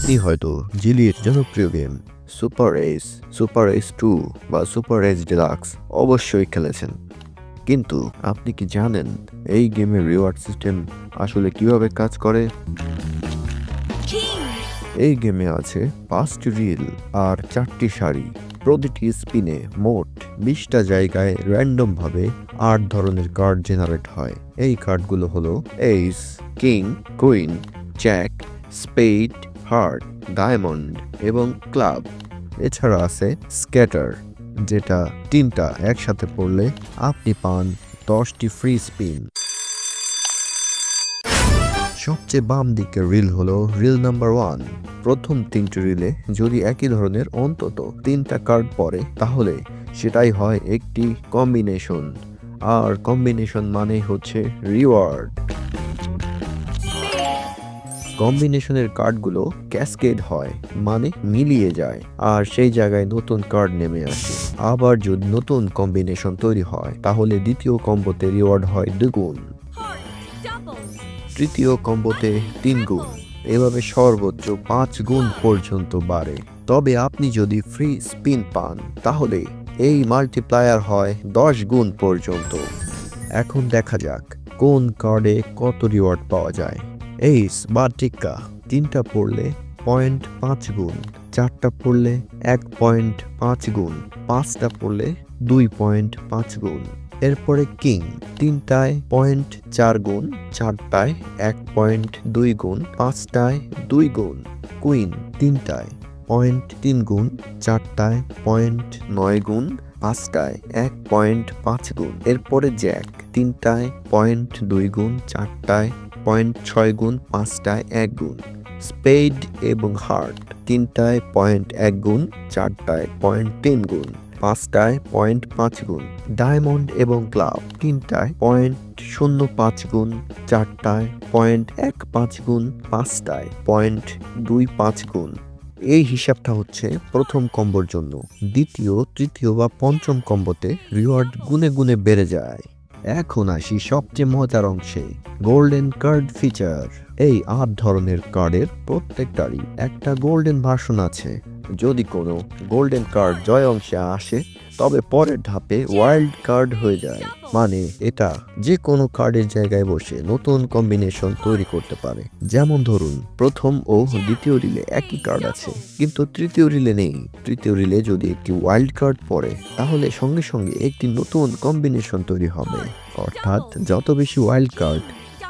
আপনি হয়তো জিলির জনপ্রিয় গেম সুপার এস 2 বা সুপার এস ডিলাক্স অবশ্যই খেলেছেন, কিন্তু আপনি কি জানেন এই গেমের রিওয়ার্ড সিস্টেম আসলে কিভাবে কাজ করে? এই গেমে আছে 5টি রিল আর 4টি সারি। প্রতিটি স্পিনে মোট 20টা জায়গায় র্যান্ডমভাবে 8 ধরনের কার্ড জেনারেট হয়। এই কার্ডগুলো হলো ace, king, queen, jack, spade, heart, diamond এবং ক্লাব। এছাড়া আছে স্ক্যাটার, যেটা 3টা একসাথে পড়লে আপনি পান 10টি ফ্রি স্পিন। সবচেয়ে বাম দিকের রিল হলো রিল নাম্বার 1। প্রথম 3টি রিলে যদি একই ধরনের অন্তত 3টা কার্ড পড়ে তাহলে সেটাই হয় একটি কম্বিনেশন, আর কম্বিনেশন মানেই হচ্ছে রিওয়ার্ড। কম্বিনেশনের কার্ডগুলো ক্যাসকেড হয়, মানে মিলিয়ে যায়, আর সেই জায়গায় নতুন কার্ড নেমে আসে। আবার যদি নতুন কম্বিনেশন তৈরি হয় তাহলে দ্বিতীয় কম্বোতে রিওয়ার্ড হয় 2 গুণ, তৃতীয় কম্বোতে 3 গুণ, এভাবে সর্বোচ্চ 5 গুণ পর্যন্ত বাড়ে। তবে আপনি যদি ফ্রি স্পিন পান তাহলে এই মাল্টিপ্লায়ার হয় 10 গুণ পর্যন্ত। এখন দেখা যাক কোন কার্ডে কত রিওয়ার্ড পাওয়া যায়। এইস বা টিক্কা 3টা পড়লে 0.5 গুণ, 4টা পড়লে 1.5 গুণ, 5টা পড়লে 2.5 গুণ। এরপরে কিং 3টায় 0.4 গুণ, 4টায় 1.2 গুণ, 5টায় 2 গুণ। কুইন 3টায় 0.3 গুণ, 4টায় 0.9 গুণ, 5টায় 1.5 গুণ। এরপরে জ্যাক 3টায় 0.2 গুণ, 4টায় 0.6 গুণ, 5টায় 1 গুণ। স্পেড এবং হার্ট 3টায় 0.1 গুণ, 4টায় 0.3 গুণ, 5টায় 0.5 গুণ। ডায়মন্ড এবং ক্লাব 3টায় 0.05 গুণ, 4টায় 0.15 গুণ, 5টায় 0.25 গুণ। এই হিসাবটা হচ্ছে প্রথম কম্বোর জন্য। দ্বিতীয়, তৃতীয় বা পঞ্চম কম্বোতে রিওয়ার্ড গুণে গুণে বেড়ে যায়। এখন আসি সবচেয়ে মজার অংশে, গোল্ডেন কার্ড ফিচার। এই 8 ধরনের কার্ডের প্রত্যেকটারই একটা গোল্ডেন ভার্সন আছে। যদি কোনো গোল্ডেন কার্ড জয় অংশে আসে তবে পরের ধাপে ওয়াইল্ড কার্ড হয়ে যায়, মানে এটা যে কোনো কার্ডের জায়গায় বসে নতুন কম্বিনেশন তৈরি করতে পারে। যেমন ধরুন, প্রথম ও দ্বিতীয় রিলে একই কার্ড আছে কিন্তু তৃতীয় রিলে নেই। তৃতীয় রিলে যদি একটি ওয়াইল্ড কার্ড পড়ে তাহলে সঙ্গে সঙ্গে একটি নতুন কম্বিনেশন তৈরি হবে। অর্থাৎ যত বেশি ওয়াইল্ড কার্ড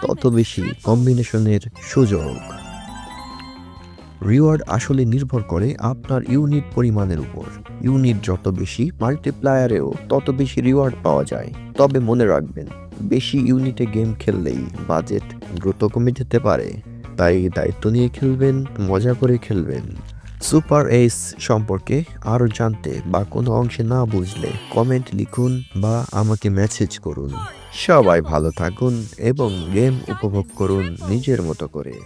তত বেশি কম্বিনেশনের সুযোগ। রিওয়ার্ড আসলে নির্ভর করে আপনার ইউনিট পরিমাণের উপর। ইউনিট যত বেশি, মাল্টিপ্লায়ারেও তত বেশি রিওয়ার্ড পাওয়া যায়। তবে মনে রাখবেন, বেশি ইউনিটে গেম খেললেই বাজেট দ্রুত কমে যেতে পারে। তাই দায়িত্ব নিয়ে খেলবেন, মজা করে খেলবেন। সুপার এস সম্পর্কে আরও জানতে বা কোনো অংশে না বুঝলে কমেন্ট লিখুন বা আমাকে মেসেজ করুন। সবাই ভালো থাকুন এবং গেম উপভোগ করুন নিজের মতো করে।